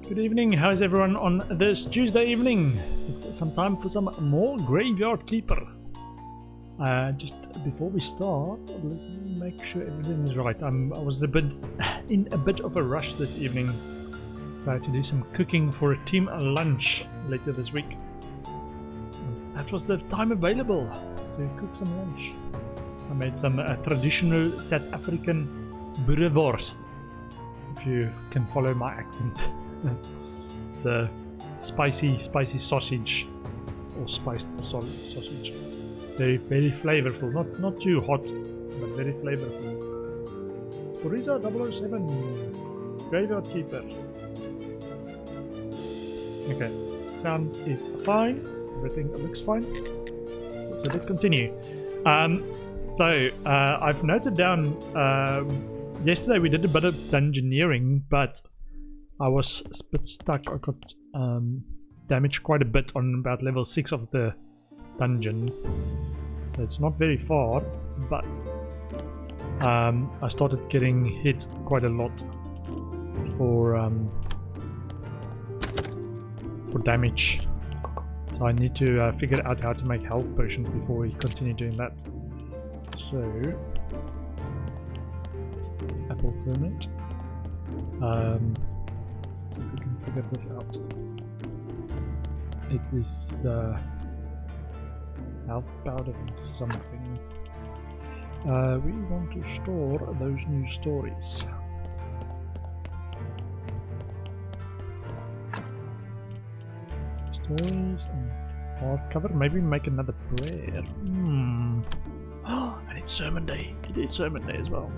Good evening, how's everyone on this Tuesday evening? It's some time for some more Graveyard Keeper. Just before we start, let me make sure everything is right. I was in a bit of a rush this evening. So I had to do some cooking for a team lunch later this week. And that was the time available to cook some lunch. I made some traditional South African boerewors, if you can follow my accent. The spicy sausage, or spiced sausage. Very flavorful. Not too hot, but very flavorful. Foriza 007 Graveyard Keeper. Okay, sound is fine. Everything looks fine. So let's continue. I've noted down. Yesterday we did a bit of dungeoneering, but I was a bit stuck. I got damaged quite a bit on about level 6 of the dungeon. So it's not very far, but I started getting hit quite a lot for damage. So I need to figure out how to make health potions before we continue doing that. So, apple ferment. If we can figure this out. It is the health powder something. We want to store those new stories. Stories and hardcover. Maybe make another prayer. And it's sermon day. It is sermon day as well.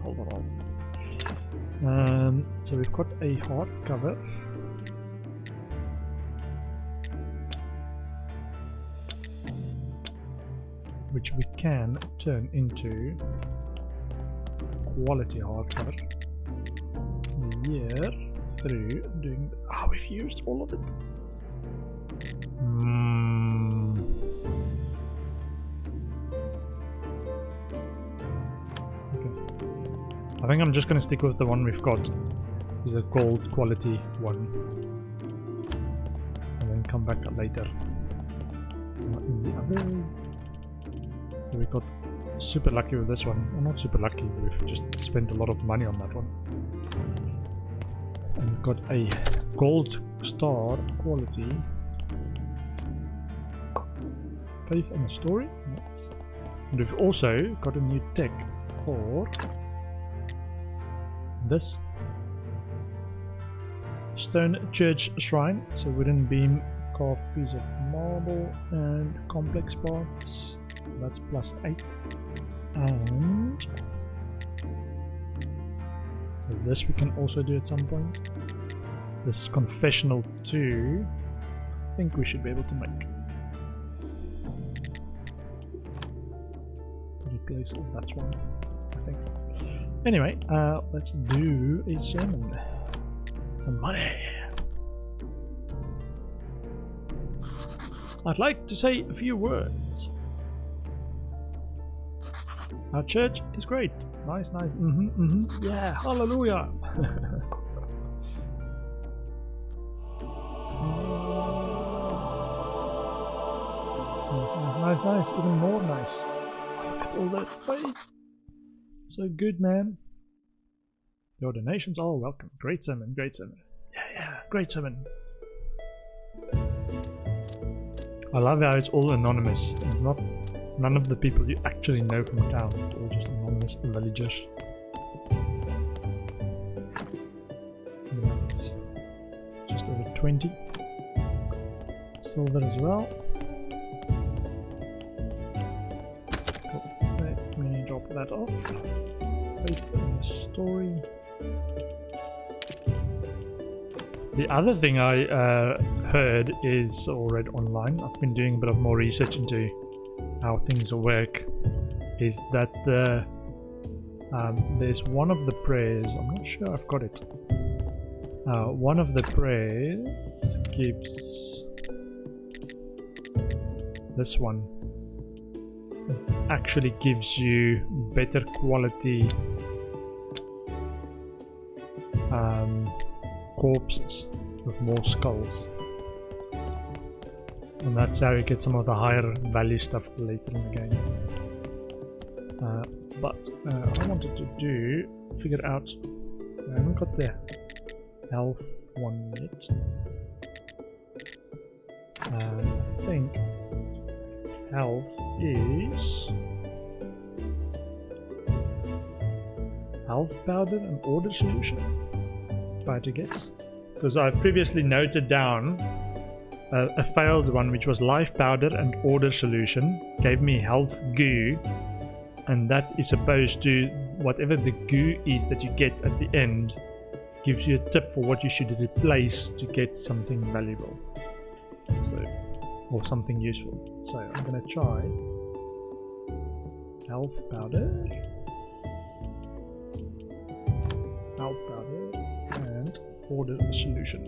Hold on. So we've got a hardcover. Which we can turn into quality hardcover. A year through doing. We've used all of it. I think I'm just going to stick with the one we've got. It's a gold quality one. And then come back later. The other... So we got super lucky with this one. Well, not super lucky, we've just spent a lot of money on that one. And we've got a gold star quality. Faith and a story. And we've also got a new tech for this stone church shrine. So wooden beam, carved piece of marble, and complex parts. That's +8. And so this we can also do at some point. This confessional 2, I think we should be able to make. Replace that one, I think. Anyway, let's do a sermon. Some money. I'd like to say a few words. Our church is great. Nice. Yeah, hallelujah. Nice. Even more nice. Look at all that space. So good, man. Your donations are welcome. Great sermon. Yeah, great sermon. I love how it's all anonymous. It's not none of the people you actually know from town. It's all just anonymous villagers. Just over 20. Silver as well. Cool. Let me drop that off. Faith in the story. The other thing I heard is, or read online, I've been doing a bit of more research into how things work, is that there's one of the prayers, I'm not sure I've got it, one of the prayers gives this one, it actually gives you better quality corpses with more skulls. And that's how you get some of the higher value stuff later in the game. But I wanted to figure out, I haven't got the health one yet. I think health is health powder and order solution, if I had to guess. Because I've previously noted down a failed one, which was life powder and order solution, gave me health goo, and that is supposed to, whatever the goo is that you get at the end, gives you a tip for what you should replace to get something valuable, or something useful. So I'm going to try health powder, and order solution.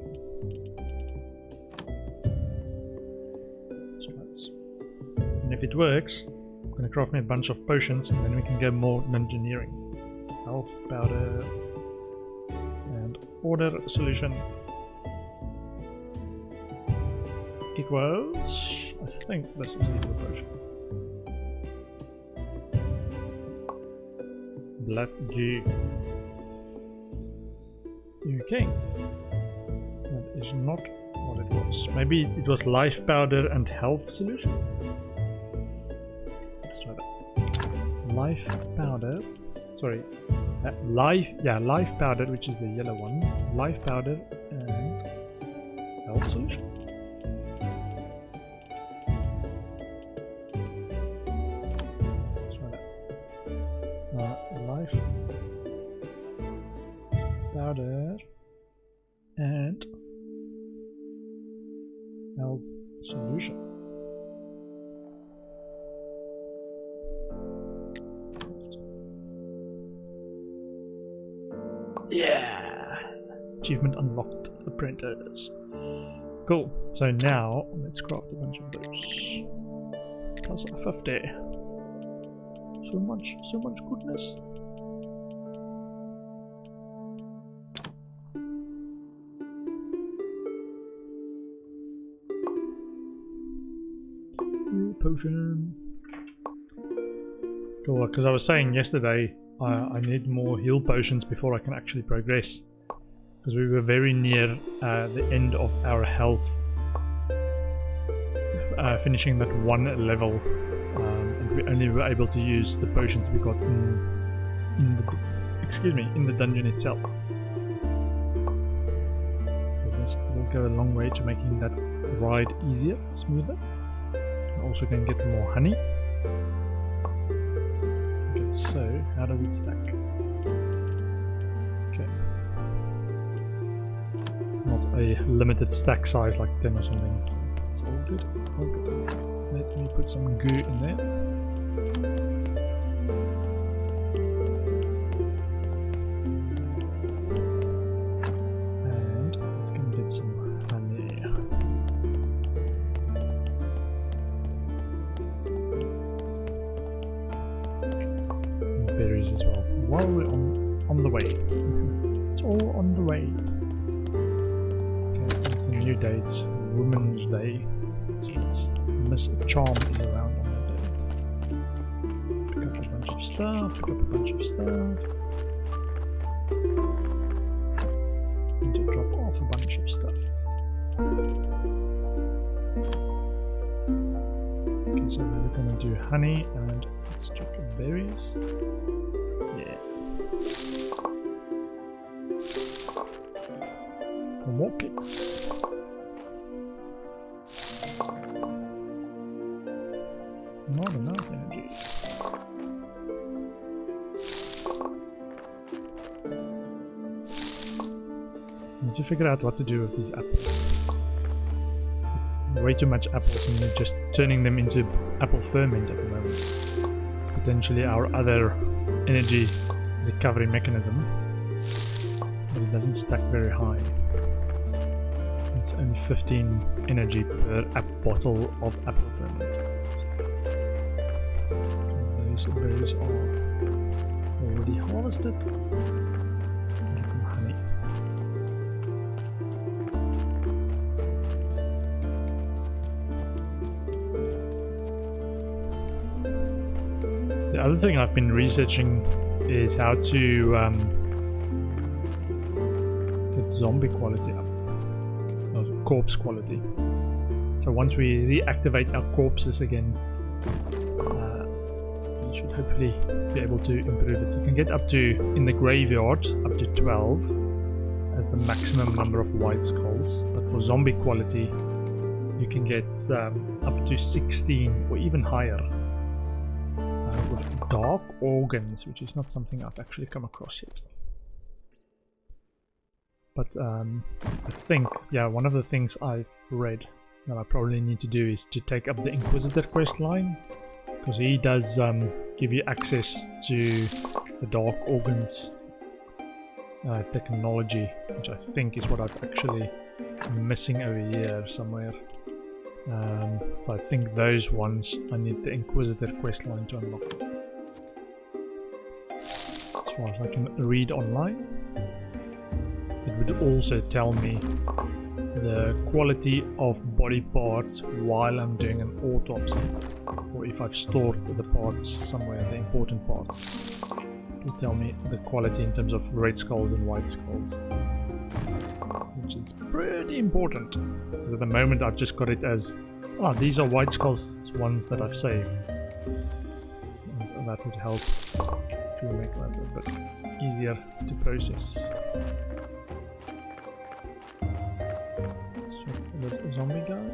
And if it works, I'm going to craft me a bunch of potions, and then we can go more dungeoneering. Health powder and order solution equals, I think this is the potion. Black G. Okay. That is not what it was. Maybe it was life powder and health solution? Let's try that. Life powder. Sorry. Life powder, which is the yellow one. Life powder and health solution. Life powder and health solution. Yeah! Achievement unlocked, apprentice. Cool. So now let's craft a bunch of those. Plus 50. So much goodness. Potion. Cool, because I was saying yesterday I need more heal potions before I can actually progress, because we were very near the end of our health, finishing that one level, and we only were able to use the potions we got in the dungeon itself. So this will go a long way to making that ride easier, smoother. Also can get more honey. Okay, so how do we stack? Okay. Not a limited stack size like 10 or something. It's all good, all good. Let me put some goo in there. While we're on the way. It's all on the way. Okay, it's a new date. Women's Day. Miss Charm is around on that day. Pick up a bunch of stuff. And to drop off a bunch of stuff. Okay, so we're gonna do honey and let's check berries. Walking. Not enough energy. Need to figure out what to do with these apples. Way too much apples, and we're just turning them into apple ferment at the moment. Potentially our other energy recovery mechanism, but it doesn't stack very high. And 15 energy per bottle of apple ferment. Those berries are already harvested. Get some honey. The other thing I've been researching is how to get zombie quality up, or corpse quality. So once we reactivate our corpses again, we should hopefully be able to improve it. You can get up to, in the graveyard, up to 12 as the maximum number of white skulls, but for zombie quality you can get up to 16 or even higher with dark organs, which is not something I've actually come across yet. But I think, yeah, one of the things I've read that I probably need to do is to take up the Inquisitor questline, because he does give you access to the dark organs technology, which I think is what I've actually missing over here somewhere. So I think those ones I need the Inquisitor questline to unlock. As far as I can read online, it would also tell me the quality of body parts while I'm doing an autopsy, or if I've stored the parts somewhere, the important parts. It will tell me the quality in terms of red skulls and white skulls, which is pretty important. Because at the moment I've just got it as, oh, these are white skulls, ones that I've saved. And that would help to make that a bit easier to process. The zombie guy?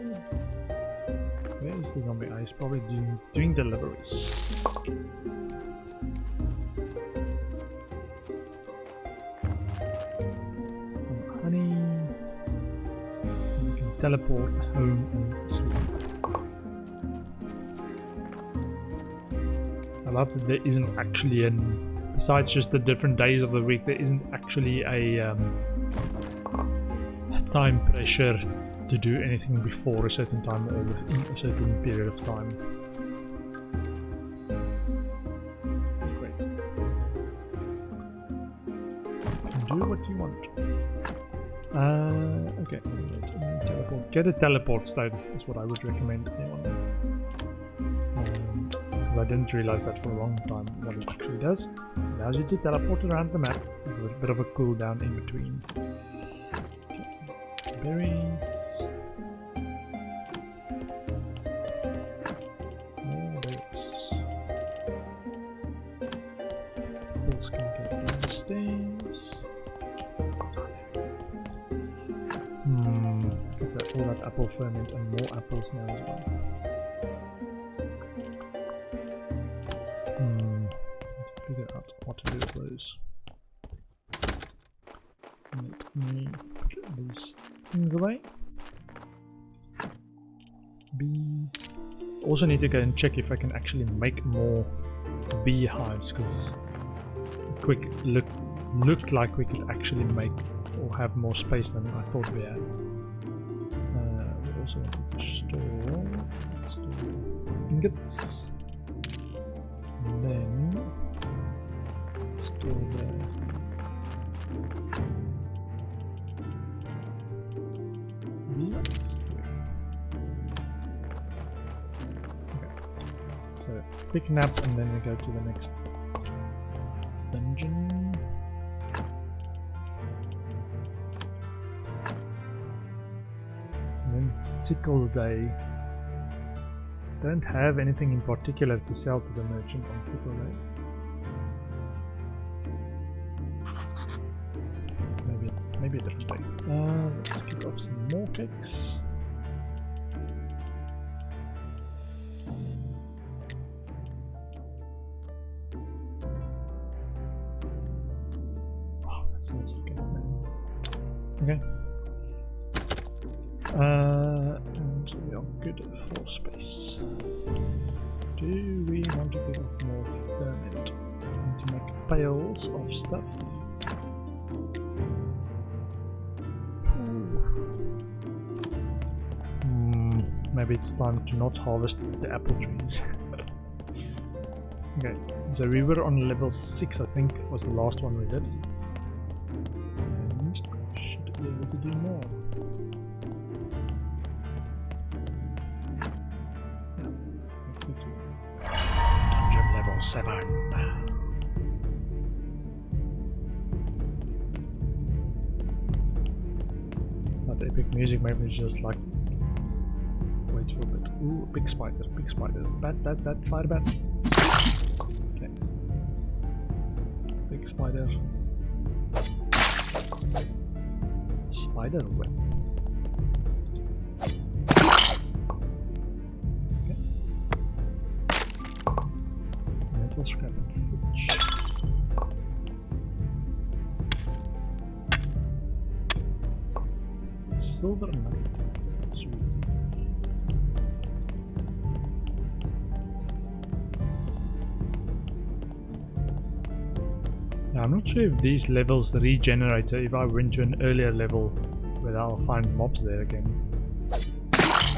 Where is the zombie guy? He's probably doing deliveries. Some honey. You can teleport home and sleep. I love that there isn't actually besides just the different days of the week, there isn't actually a time pressure to do anything before a certain time or within a certain period of time. Great. You can do what you want. Okay, teleport. Get a teleport stone is what I would recommend anyone. Because I didn't realize that for a long time what it actually does. It allows you to teleport around the map with a bit of a cooldown in between. Berries. All that apple ferment and more apples now as well. Let's figure out what to do with those. Let me put these things away. Bees. Also need to go and check if I can actually make more beehives, because a quick looked like we could actually make or have more space than I thought we had. Also store ingots, and then store the bees. Okay, so quick nap and then we go to the next dungeon. Sickle Day. Don't have anything in particular to sell to the merchant on Sickle Day. Maybe a different day. Let's kick off some more cakes. Oh, that smells good, man. Okay. And we are good for space. Do we want to give up more ferment and to make pails of stuff? Maybe it's time to not harvest the apple trees. Okay, so we were on level 6, I think, was the last one we did. And should be able to do more. Dungeon levels. 7. That epic music made me just like wait for a bit. Ooh, big spider, big spider. Bat, fire bat. Okay. Big spider. Spider web. Okay. Metal scrap and fridge. Silver nugget. Sweet. Now, I'm not sure if these levels regenerate, so if I went to an earlier level where I'll find mobs there again.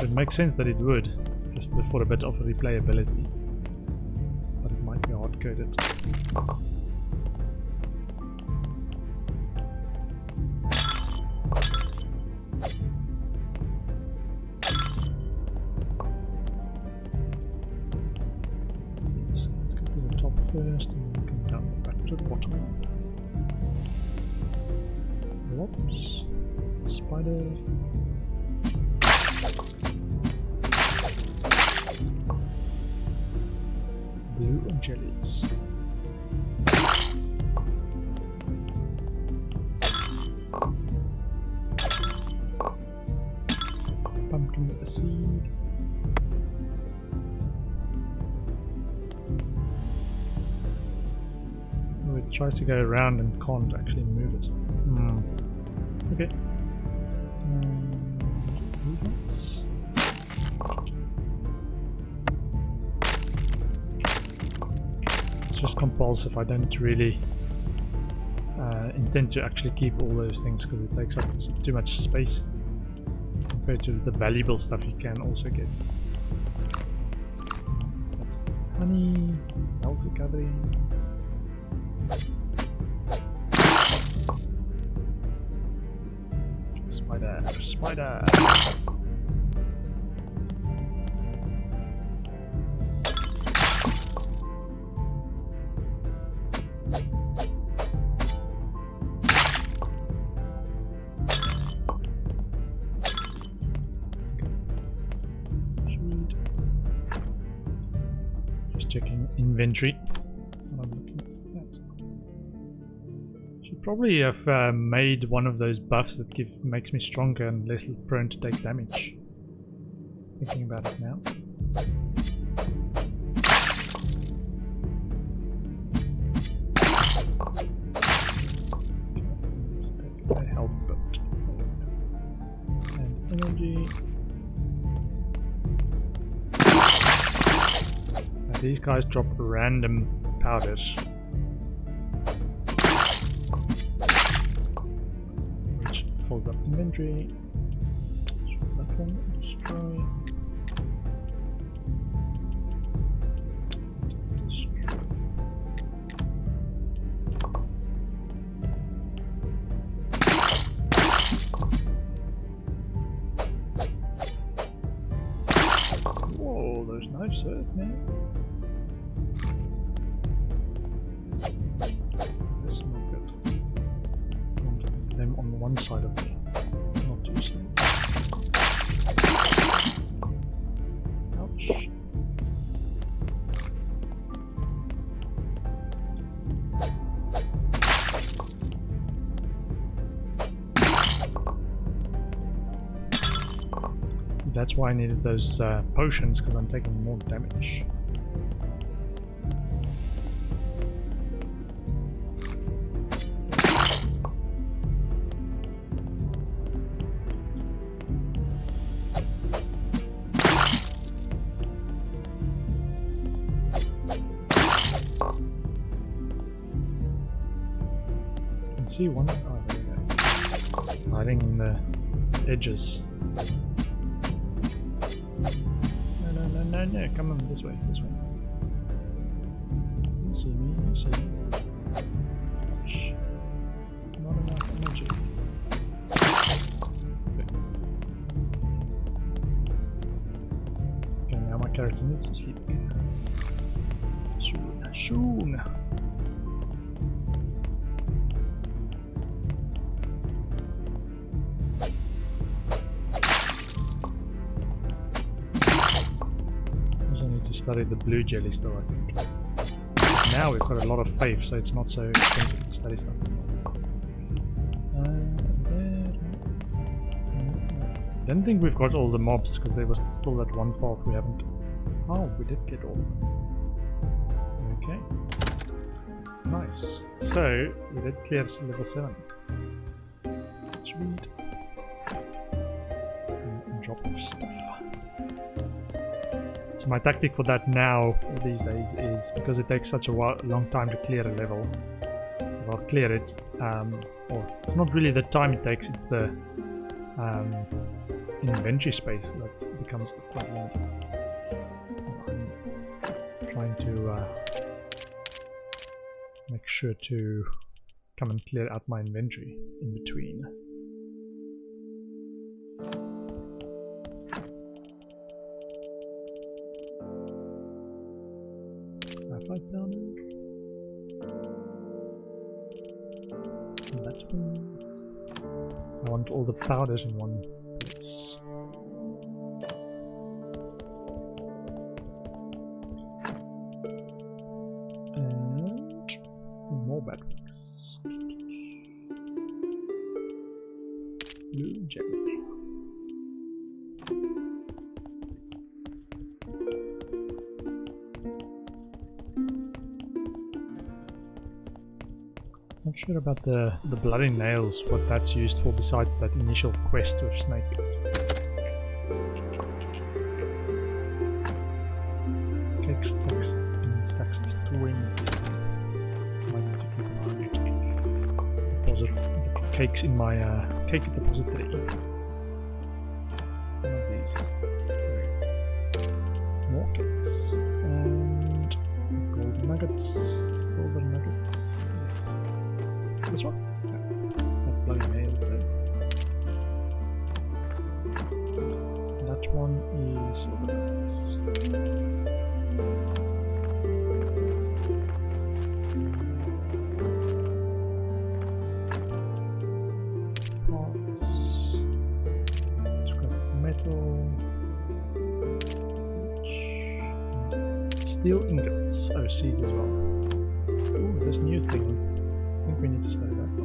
It makes sense that it would, just for a bit of replayability. But it might be hard-coded. First, and then we can down back to the bottom. Whoops. Spider. Blue and jellies. Pumpkin with a seed. It tries to go around and can't actually move it. Okay. It's just compulsive. I don't really intend to actually keep all those things because it takes up too much space compared to the valuable stuff you can also get. Honey, health recovery. Spider! Sweet. Just checking inventory. What I'm looking at. Should probably have made one of those buffs that makes me stronger and less prone to take damage. Thinking about it now. Take a health boat. And energy. Now these guys drop random powders. Hold up inventory. That one, destroy. Whoa, those knives hurt, man. That's not good. I want them on one side of me, not two sides. Ouch. That's why I needed those potions, because I'm taking more damage. See one? Oh, there we go. Hiding in the edges. No, come on, this way, this way. You see me, you see me. Shh. Not enough energy. Okay, now my character needs to sleep again. Shoo. study the blue jelly still, I think. Now we've got a lot of faith, so it's not so expensive to study stuff. I don't think we've got all the mobs, because there was still that one path we haven't. Oh, we did get all of them. Okay. Nice. So, we did clear level 7. Sweet. And drop off stuff. So my tactic for that now, these days, is because it takes such a long time to clear a level. If I'll clear it, or it's not really the time it takes, it's the inventory space that becomes quite limited. I'm trying to make sure to come and clear out my inventory in between. Right down there. And that's one. I want all the powders in one place. And more batteries. Blue jelly. Not sure about the bloody nails, what that's used for besides that initial quest with Snake. Cake stacks in stacks of 20. Might need to keep an eye on it. Deposit the cakes in my cake depository. One of these. More cakes. And gold nuggets. Silver nuggets. This one? Yeah. That bloody nail there. That one is over there. Parts. Scrap metal. Steel ingots. Oh, seeds as well. Ooh, this new thing. I think we need to study that one.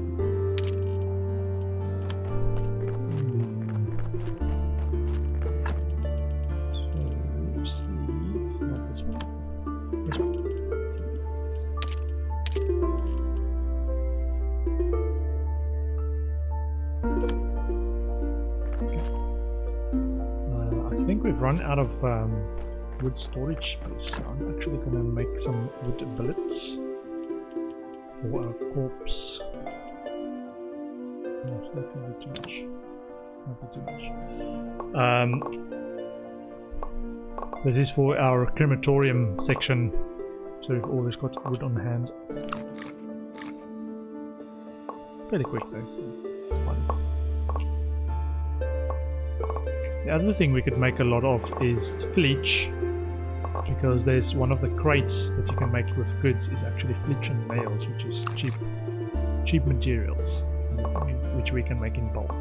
So, seeds, not this one. This one. Okay. I think we've run out of wood storage space, so I'm actually going to make some wood billets for our corpse. No, it's not going to be too much. Not too much. This is for our crematorium section, so we've always got wood on hand. Fairly quick though, so fun. The other thing we could make a lot of is fleech, because there's one of the crates that you can make with goods is actually fleech and nails, which is cheap materials, which we can make in bulk.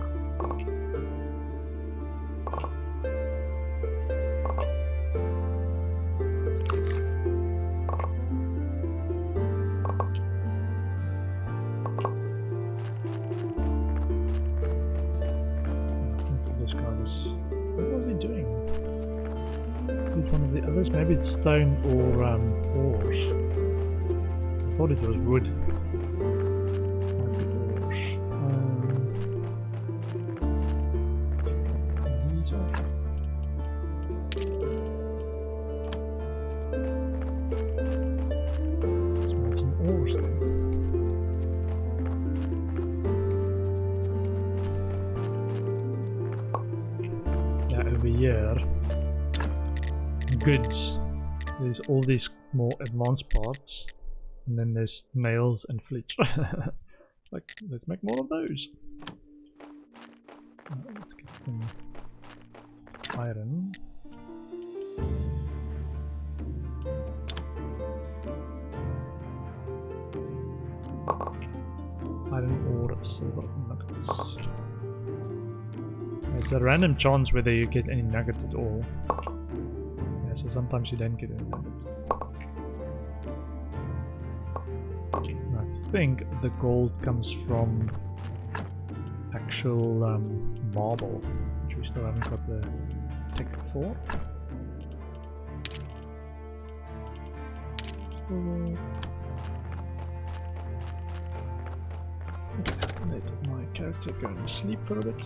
Maybe it's stone or ores. I thought it was wood. Might be ores. These are. Let's make some ores then. Yeah, over here. Goods. There's all these more advanced parts, and then there's nails and fleech. Like, let's make more of those. Let's get some iron. Iron ore, silver nuggets. There's a random chance whether you get any nuggets at all. So so sometimes you don't get anything. I think the gold comes from actual marble, which we still haven't got the tech for. Let my character go and sleep for a bit.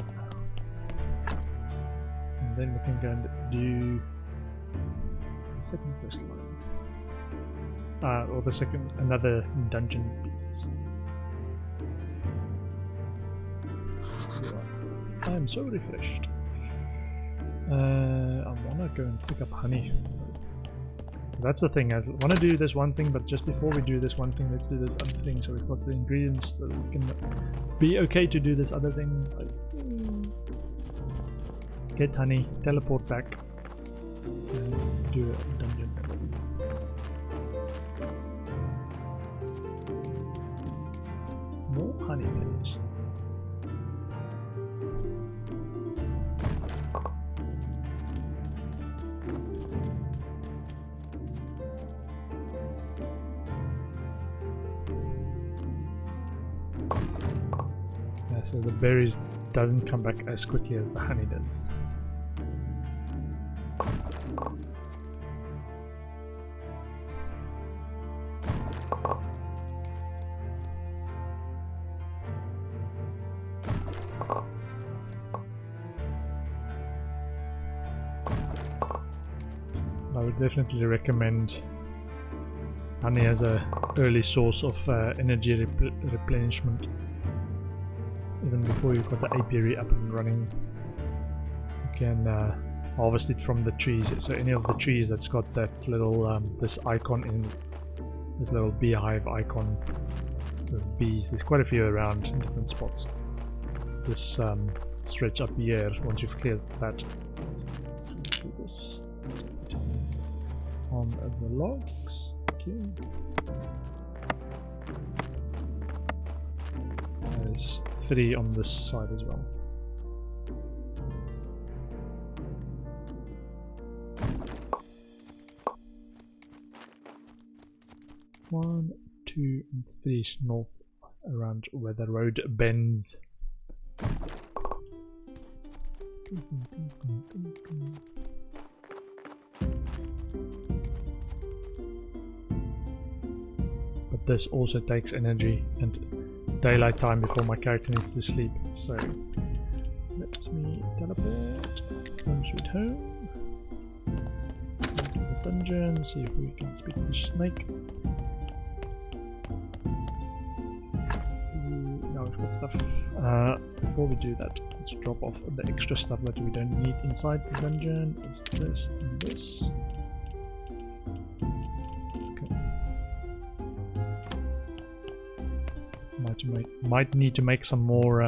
And then we can go and do the second quest line. Or the second, another dungeon piece. I am so refreshed. I wanna go and pick up honey. That's the thing, I wanna do this one thing, but just before we do this one thing, let's do this other thing, so we've got the ingredients so we can be okay to do this other thing. Get honey, teleport back, and do a dungeon. More honey, please. Yeah, so the berries doesn't come back as quickly as the honey does. I would definitely recommend honey as a early source of energy replenishment. Even before you've got the apiary up and running, you can harvest it from the trees. So any of the trees that's got that little this icon in this little beehive icon with bees. There's quite a few around in different spots. This stretch up here, once you've cleared that, do this on the logs. Okay. There's 3 on this side as well. One, 2, and 3 is north around where the road bends. But this also takes energy and daylight time before my character needs to sleep. So let me teleport home sweet home to the dungeon, see if we can speak to the snake. Now we've got stuff. Before we do that, let's drop off the extra stuff that we don't need inside the dungeon. It's this and this. Might need to make some more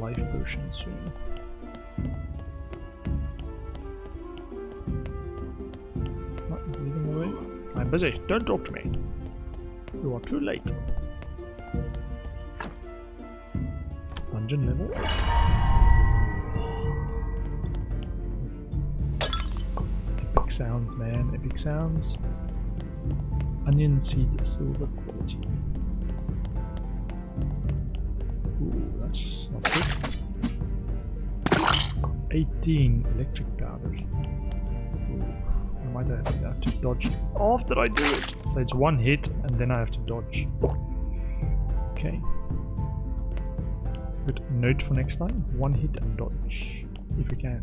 life potions soon. Not breathing away. I'm busy. Don't talk to me. You are too late. Dungeon level. Epic sounds, man. Epic sounds. Onion seed silver quality. Ooh, that's not good. 18 electric powders. Ooh, I might have to dodge after I do it. So it's one hit and then I have to dodge. Okay. Good note for next time. One hit and dodge. If we can.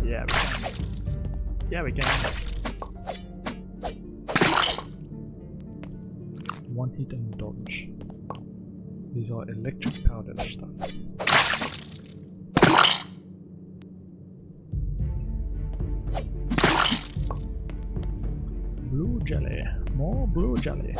Yeah, we can. Yeah, we can. One hit and dodge. These are electric powder stuff. Blue jelly. More blue jelly.